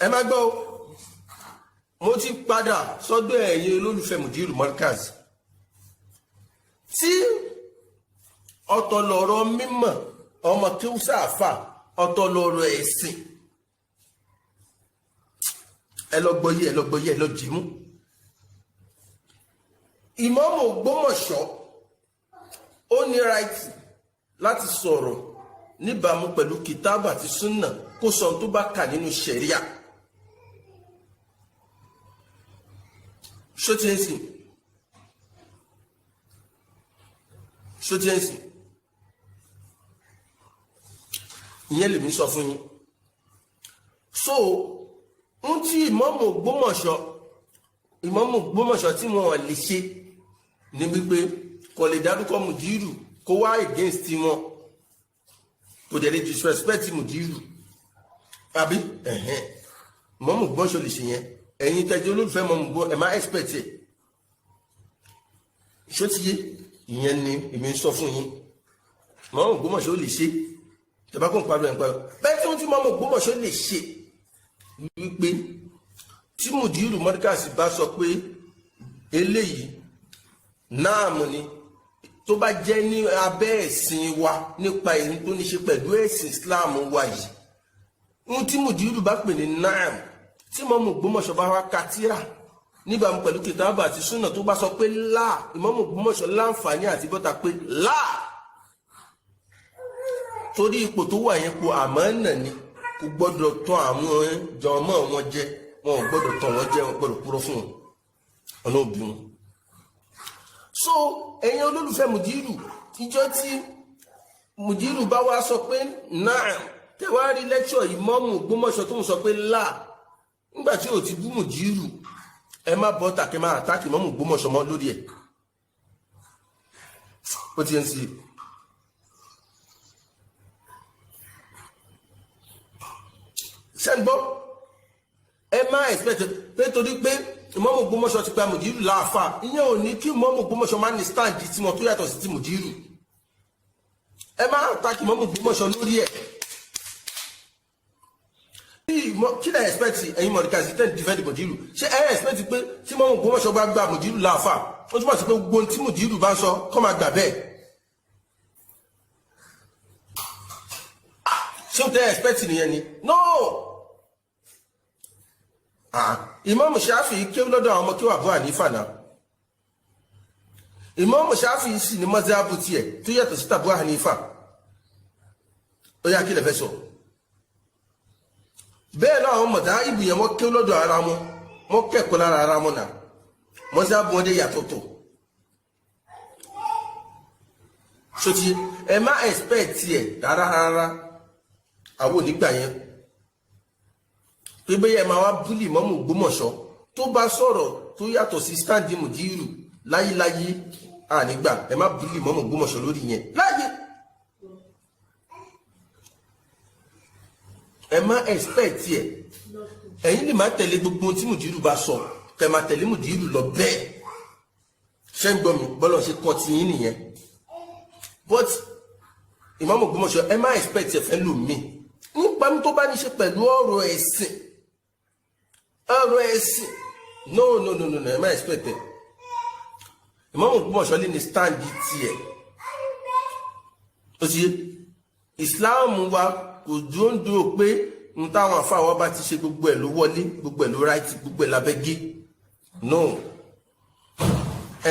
ẹ má gbọ́ mo ti padà sọ́dọ̀ ẹ̀yin olólùfẹ́ Mudiru Markaz tí ọ̀tọ̀ lọ̀rọ̀ mímọ̀ ọmọ kí ó sáfà ọ̀tọ̀ lọ̀rọ̀ ẹ̀sìn ẹ lọ gbọ́yé ẹ lọ dìímú. Ìmáàmù Ògbómọ̀ṣọ́ ó ní right láti sọ̀rọ̀ níbàámu pẹ̀lú kìtáàbù àti súnà kó sọ tó bá kà nínú ṣẹ̀ríà. ṣótíẹ́sì ìyẹn lèmi sọ fún yín. So ń tí Ìmáàmù Ògbómọ̀ṣọ́ tí wọ́n lè ṣe ní wípé kò lè dárúkọ Mudiru kó wá against wọn kò dẹ̀ lè disrespect Mudiru àbí Ìmáàmù Ògbómọ̀ṣọ́ lè ṣe yẹn. Ẹ̀yin tẹ́jọ́ olólùfẹ́ mọ̀ ẹ̀ má expect ẹ̀ ṣótíyé ìyẹn ni èmi ń sọ fún yín. Ìmáàmù Ògbómọ̀ṣọ́ lè ṣe tẹ́bá kó ń parọ́ ẹ̀ ń parọ́ bẹ́ẹ̀ tí wọ́n ti Ìmáàmù Ògbómọ̀ṣọ́ lè ṣe wípé tí Mudiru Markaz bá sọ pé eléyìí náàmù ni tó bá jẹ́ ní abẹ́ ẹ̀sìn wa nípa èyí tó ní ṣe pẹ̀lú ẹ̀sìn Islam wa yìí ohun tí Mudiru bá pè ní náàmù tí Ìmáàmù Ògbómọ̀ṣọ́ bá wá katira níbàámu pẹ̀lú kìtàbù àti súnà tó bá sọ pé láà Ìmáàmù Ògbómọ̀ṣọ́ láǹfààní àti bọ́ta pé láà torí ipò tó wà yẹn po àmánà ni kò gbọ́dọ̀ tán àwọn jọmọ́ wọn jẹ wọn ò gbọ́dọ̀ tán wọn jẹ wọn gbọ́dọ̀ kúrò fún wọn ọ̀nà òbí wọn. So ẹ̀yin olólùfẹ́ Mudiru ìjọ tí Mudiru bá wá sọ pé náà tẹwárí lẹ́kṣọ̀ Ìmáàmù Ògbómọ̀ṣọ́ tó ń sọ pé láà nígbà tí ò ti bú Mudiru ẹ má bọ́ tàkẹ́ máa àtàkì Ìmáàmù Ògbómọ̀ṣọ́ mọ́ lórí ẹ̀ ó ti ń sí ṣẹ́gbọ́ ẹ má expect pé torí pé Ìmáàmù Ògbómọ̀ṣọ́ ti pa Mudiru láàfà ìyẹn ò ní kí Ìmáàmù Ògbómọ̀ṣọ́ má ní stand tí wọn tó yàtọ̀ sí ti Mudiru ẹ má àtàkì Ìmáàmù Ògbómọ̀ṣọ́ lórí ẹ̀ kí lẹ expect ẹ̀yin Markaz ten defend Mudiru ṣé ẹ expect pé tí Ìmáàmù Ògbómọ̀ṣọ́ bá gba Mudiru láàfà ó túmọ̀ sí pé gbogbo tí Mudiru bá ń sọ kọ́ máa gbà bẹ́ẹ̀ ṣé o tẹ expect nìyẹn ni no. Ìmáàmù Ṣáfi'í kéwú lọ́dọ̀ àwọn ọmọ kí wà Abu Hanifa náà Ìmáàmù Ṣáfi'í sì ní mazhabu tiẹ̀ tó yàtọ̀ sí Abu Hanifa ó yá kí lè fẹ́ sọ bẹ́ẹ̀ náà àwọn mọ̀dá ìbù yẹn wọ́n kéwú lọ́dọ̀ ara wọn wọ́n kẹ́kọ̀ọ́ lára ara wọn náà mazhabu wọn dé yàtọ̀ tó ṣòtí ẹ má expect tiẹ̀ rárá àwọn onígbà yẹn pé bẹ́ẹ̀ máa wá búlì Ìmáàmù Ògbómọ̀ṣọ́ tó bá sọ̀rọ̀ tó yàtọ̀ sí stand Mudiru láyéláyé ànígbà ẹ má búlì Ìmáàmù Ògbómọ̀ṣọ́ lórí yẹn láyé ẹ má expect ẹ ẹ̀yin lè má tẹ̀lé gbogbo tí Mudiru bá sọ kẹ má tẹ̀lé Mudiru lọ bẹ́ẹ̀ ṣé ń gbọ́ mi bọ́lọ̀ ṣe kọ́ ti yín nìyẹn but Ìmáàmù Ògbómọ̀ṣọ́ ẹ má expect ẹ fẹ́ lò mí nípa tó bá ní ṣe pẹ̀lú ọ̀rọ̀ ẹ̀sìn no ẹ má expect ẹ̀ Ìmáàmù Ògbómọ̀ṣọ́ lè ní stand tiẹ̀ ó ti yé Islam wa kò dúró pé n táwọn àfáà bá ti ṣe gbogbo ẹ̀ ló wọlé gbogbo ẹ̀ ló right gbogbo ẹ̀ lábẹ́gé no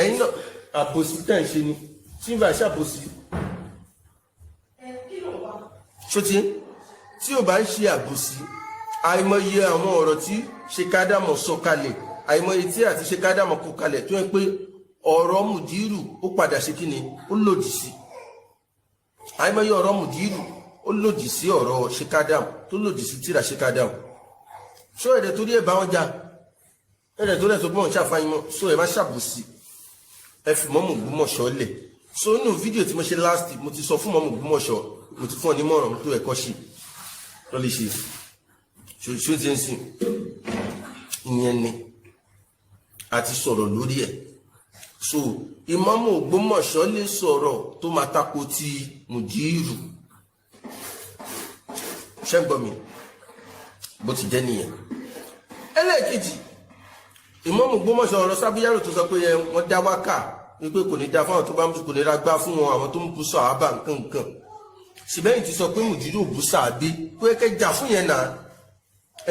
ẹ̀yin náà àbòsí tẹ̀ ń ṣe ni tí n bá ṣàbòsí ṣótí tí ò bá ń ṣe àbòsí àìmọye àwọn ọ̀rọ̀ tí Ṣèkádàmọ̀ sọ kalẹ̀ àìmọye tí àti Ṣèkádàmọ̀ kọ kalẹ̀ tó yẹ pé ọ̀rọ̀ Mudiru ó padà ṣe kíni ó lòdì sí àìmọye ọ̀rọ̀ Mudiru ó lòdì sí ọ̀rọ̀ Ṣèkádàmọ̀ tó lòdì sí tírà Ṣèkádàmọ̀ ṣó ẹ̀dẹ̀ torí ẹ̀ bá wọn jà ẹ̀dẹ̀ torí ẹ̀ tó gbọ́n ṣàfihàn mọ́ ṣó ẹ̀ má ṣàbòsí ẹ fi Ìmáàmù Ògbómọ̀ṣọ́ lẹ̀ so nínú fídíò tí mo ṣe last mo ti sọ fún Ìmáàmù Ògbómọ̀ṣọ́ mo ti fún ọ ní mọ̀ràn tó ẹ̀kọ́ ṣe tó lè ṣe ṣó ti ń sìn ìyẹn ni a ti sọ̀rọ̀ lórí ẹ̀ so Ìmáàmù Ògbómọ̀ṣọ́ lè sọ̀rọ̀ tó máa tako ti Mudiru ṣẹ́gbọ́n mi bó ti jẹ́ nìyẹn. ẹlẹ́ẹ̀kejì ìmáàmù Ògbómọ̀ṣọ́ ọ̀rọ̀ Sábúyàrò tó sọ pé wọ́n dá wákà wípé kò ní dá fún àwọn tó bá ń kò ní ra gbá fún wọn àwọn tó ń bú sàhábà nǹkan ṣìbẹ́yìn ti sọ pé mùdírù òbú sàábé kó yẹ kẹ́ jà fún yẹn náà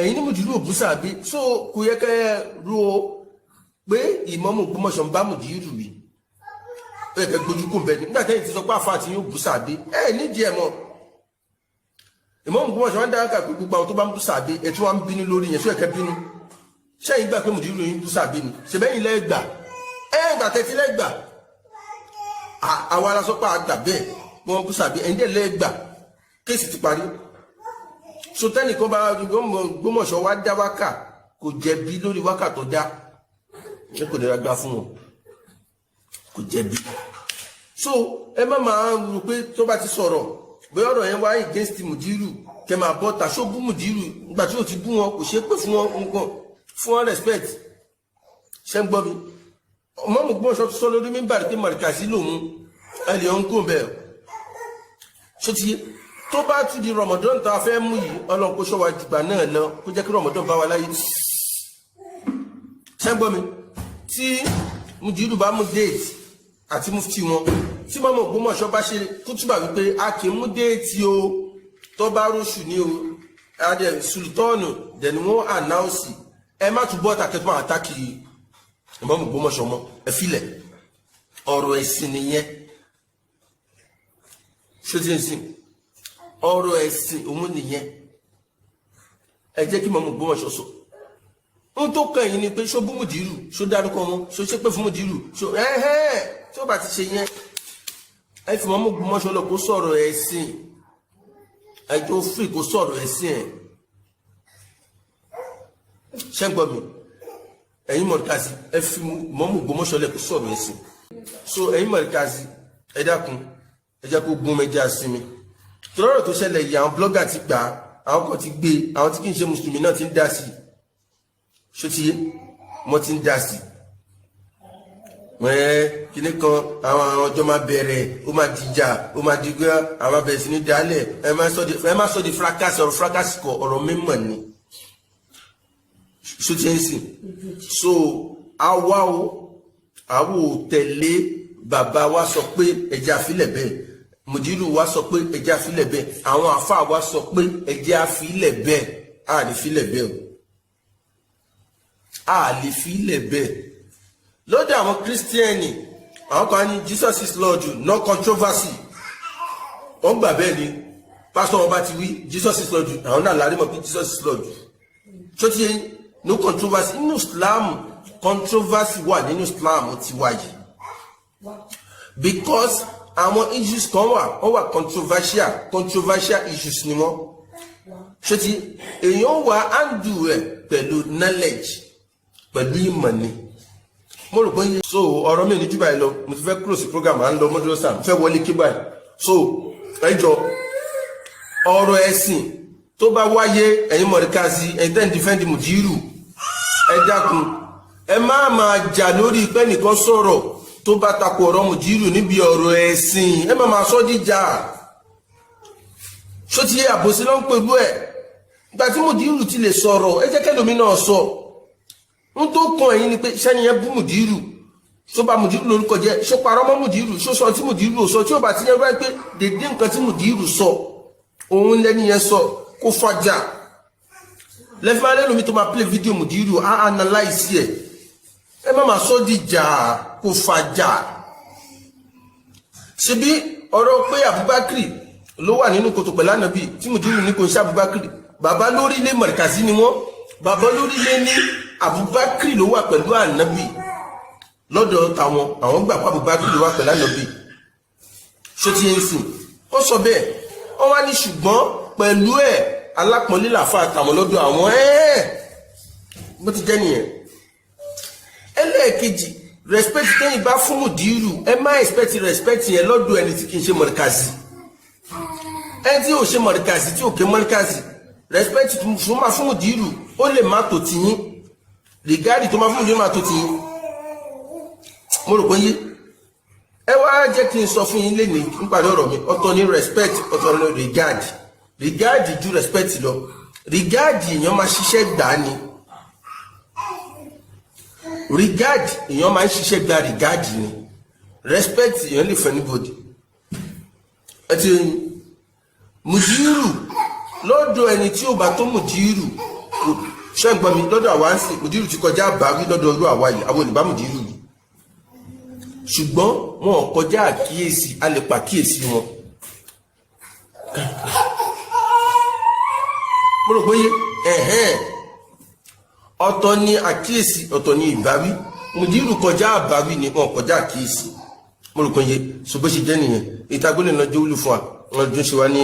ẹ̀yin ní mùdírù òbú sàábé so kò yẹ kẹ́ ro pé ìmáàmù Ògbómọ̀ṣọ́ ń bá mùdírù rí ó yẹ kẹ́ gbójú kò bẹ́ẹ̀ nígbà tẹ́yìn ti sọ pé àfáà tí yóò bú sàábé nídìí ẹ̀ mọ́ ìmáàmù Ògbómọ̀ṣọ́ wọn dára kà pé gbogbo àwọn tó bá ń bú sàábé ẹ̀ tí wọ́n ń bínú lórí yẹn tó yẹ kẹ́ bínú ṣẹ́yìn gbà pé mùdírù yín bú sàábé ni ṣèbẹ́yìn lẹ́gbà gbà tẹ́tí lẹ́gbà àwọn alasọ́pá àgbà bẹ́ẹ̀ wọ́n bú sàábé ẹ̀yìn dẹ̀ lẹ́gbà kéèsì ti parí so tẹ́nìkan bá Ògbómọ̀ṣọ́ wá dá wákà kò jẹ̀bi lórí wákà tó dá ẹ kò lè ra gbá fún wọn kò jẹ̀bi so ẹ má máa rò pé tó bá ti sọ̀rọ̀ bóyá ọ̀rọ̀ yẹn wá against mùdírù kẹ máa bọ́ ta ṣó bú mùdírù nígbà tí ó ti bú wọn kò ṣe pé fún wọn nǹkan fún wọn respect ṣe ń gbọ́ mi ọmọ Ògbómọ̀ṣọ́ sọ lórí mímbà pé mọ̀rìkàsí lòun ẹ̀lẹ́ ọ̀hún kò bẹ́ẹ̀ ṣó ti yé tó bá tún di Ramadan tó a fẹ́ mú yìí Ọlọ́run kó ṣọ́ wa jùgbà náà lọ kó jẹ́ kí Ramadan bá wa láyé ṣe ń gbọ́ mi tí mùdírù bá mú déètì àti mufti wọn tí mọ́mọ́ Ògbómọ̀ṣọ́ bá ṣe kútùbà wípé a kì í mú déètì o tó bá róṣù ní o adẹ sultanu dẹni wọn ànáùsì ẹ má tún bọ́ takẹ́tọ́ àtàkì mọ́mọ́ Ògbómọ̀ṣọ́ mọ́ ẹ filẹ̀ ọ̀rọ̀ ẹ̀sìn nìyẹn ṣó ti ń sìn ọ̀rọ̀ ẹ̀sìn òun nìyẹn ẹ jẹ́ kí mọ́mọ́ Ògbómọ̀ṣọ́ sọ ohun tó kàn yín ni pé ṣó bú mùdírù ṣó dárúkọ wọn ṣó ṣépè fún mùdírù ṣó tí ó bá ti ṣe yẹn ẹ fi mọ́mọ́ Ògbómọ̀ṣọ́ lọ kó sọ̀rọ̀ ẹ̀sìn ẹjọ́ free kó sọ̀rọ̀ ẹ̀sìn ẹ̀ ṣẹ́gbọ́ mi ẹ̀yin mọ̀ríkàsí ẹ fi mọ́mọ́ Ògbómọ̀ṣọ́ lẹ̀ kó sọ̀rọ̀ ẹ̀sìn so ẹ̀yin mọ̀ríkàsí ẹ dákun ẹ jẹ́ kó gún mẹ́jà sí mi tọ́rọ̀ tó ṣẹlẹ̀ yìí àwọn blọ́gà ti gbà àwọn kan ti gbé àwọn tí kì í ṣe mùsùlùmí náà ti ń dá sí ṣó ti yé mo ti ń dá sí kíní kan àwọn ọjọ́ máa bẹ̀rẹ̀ ó máa dìjà ó máa dìgbà àwọn abẹ̀rẹ̀ sí ní dálẹ̀ ẹ má sọ di fracas ọ̀rọ̀ fracas kọ ọ̀rọ̀ mímọ̀ ni ṣó ti ń sìn so àwa o àwọ̀ tẹ̀lé bàbá wa sọ pé ẹ̀jẹ̀ àfilẹ̀ bẹ́ẹ̀ mùdírù wa sọ pé ẹ̀jẹ̀ àfilẹ̀ bẹ́ẹ̀ àwọn àfáà wa sọ pé ẹ̀jẹ̀ àfilẹ̀ bẹ́ẹ̀ a lè filẹ̀ bẹ́ẹ̀ o a lè filẹ̀ bẹ́ẹ̀ lọ́dọ̀ àwọn kírísítíẹ̀nì àwọn kan ní Jesus is Lord no controversy wọ́n gbà bẹ́ẹ̀ ni pásítọ̀ wọn bá ti wí Jesus is Lord àwọn náà lárí mọ̀ pé Jesus is Lord tó ti yẹ no controversy nínú Islam controversy wà nínú Islam ti wáyé because àwọn issues kan wọ́n wà controversial issues ni wọ́n ṣé ti èèyàn wà handle ẹ̀ pẹ̀lú knowledge pẹ̀lú ìmọ̀ ni mo rò pé so ọ̀rọ̀ mi ò ní jù báyìí lọ mo ti fẹ́ close program à ń lọ mọ́dúrósà mo fẹ́ wọlé kí báyìí so ẹjọ́ ọ̀rọ̀ ẹ̀sìn tó bá wáyé ẹ̀yin mọ̀ríkàsí ẹ̀yin tẹ́ ń defend mùdírù ẹ dákun ẹ má máa jà lórí pé nìkan sọ̀rọ̀ tó bá takò ọ̀rọ̀ mùdírù níbi ọ̀rọ̀ ẹ̀sìn ẹ má máa sọ díjà ṣó ti yẹ àbòsí ló ń pẹ̀lú ẹ̀ ìgbà tí mùdírù ti lè sọ̀rọ̀ ẹ jẹ́ kẹ́lòmí náà sọ ń tó kan ẹ̀yin ni pé sẹ́ni yẹn bú mùdírù ṣó bá mùdírù lórúkọ jẹ́ ṣó parọ́ mọ́ mùdírù ṣó sọ tí mùdírù ò sọ tí ó bá ti yẹn wáyé pé dédé nǹkan tí mùdírù sọ òun lẹ́ni yẹn sọ kó fàjà lẹ́fẹ́ alẹ́ lómi tó máa play video mùdírù á analyse ẹ̀ ẹ má máa sọ dìjà kó fàjà ṣebí ọ̀rọ̀ pé Abubakar ló wà nínú kòtò pẹ̀lú ànábì tí mùdírù ní kò ń ṣe Abubakar bàbá lórílẹ̀ mọ̀ríkàsí ni wọ́n bàbá lórílẹ̀ ní Abubakar ló wà pẹ̀lú ànábì lọ́dọ̀ táwọn àwọn gbà pé Abubakar ló wà pẹ̀lú ànábì ṣó ti ń sìn ó sọ bẹ́ẹ̀ wọ́n wá ní ṣùgbọ́n pẹ̀lú ẹ̀ alápọ̀nlé làfà àtàwọn lọ́dọ̀ àwọn bó ti jẹ́ nìyẹn ẹlẹ́ẹ̀kejì respect tẹ́yìn bá fún mùdírù ẹ má expect respect yẹn lọ́dọ̀ ẹni tí kì í ṣe mọ̀ríkàsí ẹni tí ò ṣe mọ̀ríkàsí tí ò ké mọ̀ríkàsí respect tó máa fún mùdírù ó lè má tó tiyín rìgáàdì tó máa fún mùdírù má tó tiyín mo rò pé yé ẹ wá jẹ́ kí n sọ fún yín lénìí nípàdé ọ̀rọ̀ mi ọ̀tọ̀ ní respect ọ̀tọ̀ ní rìgáàdì ju respect lọ rìgáàdì èèyàn máa ṣiṣẹ́ gbà ni regard èèyàn máa ń ṣiṣẹ́ gba regard ni respect èèyàn lè fẹ́ anybody ẹ ti mùdírù lọ́dọ̀ ẹni tí ó bá tó mùdírù ṣẹ́gbọ́n mi lọ́dọ̀ àwa ń sìn mùdírù ti kọjá àbáwí lọ́dọ̀ ọdún àwa yìí àwọn olùbá mùdírù yìí ṣùgbọ́n wọn ò kọjá àkíyèsí a lè pàkíyèsí wọn. mo rò pé ọ̀tọ̀ ni àkíyèsí ọ̀tọ̀ ni ìbáwí mùdírù kọjá àbáwí ni wọn kọjá àkíyèsí mo rò pé ṣùgbọ́n ṣe jẹ́ nìyẹn ìtagbélé náà jẹ́ wúlò fún wa wọn dún ṣe wá ní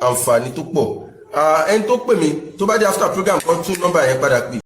àǹfààní tó pọ̀ ẹni tó pè mí tó bá dé after program kan tún nọ́mbà yẹn padà pè.